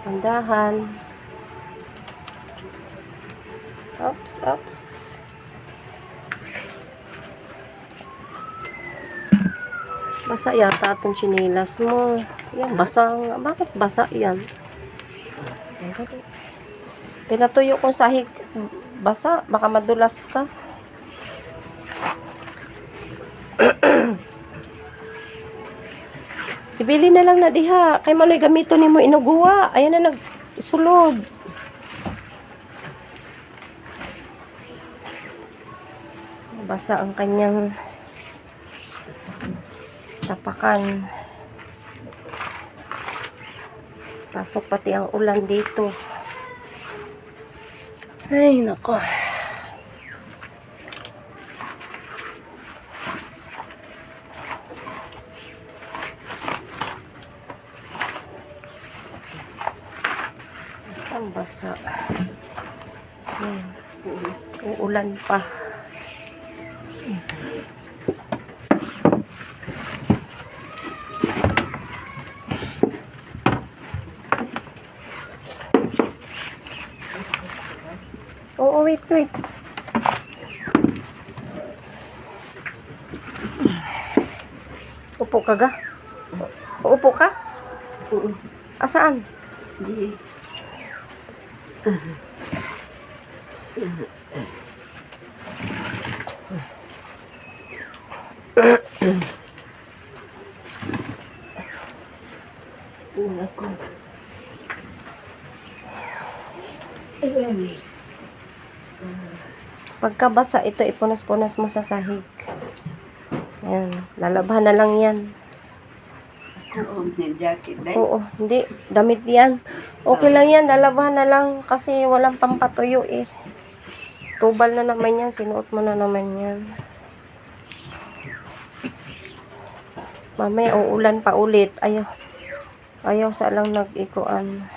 Tandahan. Oops, oops. Basa yata itong chinelas mo. Yan, basa nga. Bakit basa yan? Pinatuyo kong sahig. Basa. Baka madulas ka. Ibili na lang na diha. Kay manoy gamito ni mo inuguwa. Ayan na nagsulod. Basa ang kanyang tapakan. Pasok pati ang ulan dito. Ay, nako. Basang-basa. Uulan pa. Oo, wait. Upo ka ga? Uupo ka? Asaan? Hindi. Una ko. Pagkabasa, ito ipunas-punas mo sa sahig. Ayan, lalabhan na lang yan. Oo, may jacket. Oo, hindi. Damit yan. Okay lang yan, lalabhan na lang kasi walang pampatuyo eh. Tubal na naman yan, sinuot mo na naman yan. Mamaya uulan pa ulit. Ayaw sa lang nag-ikuan.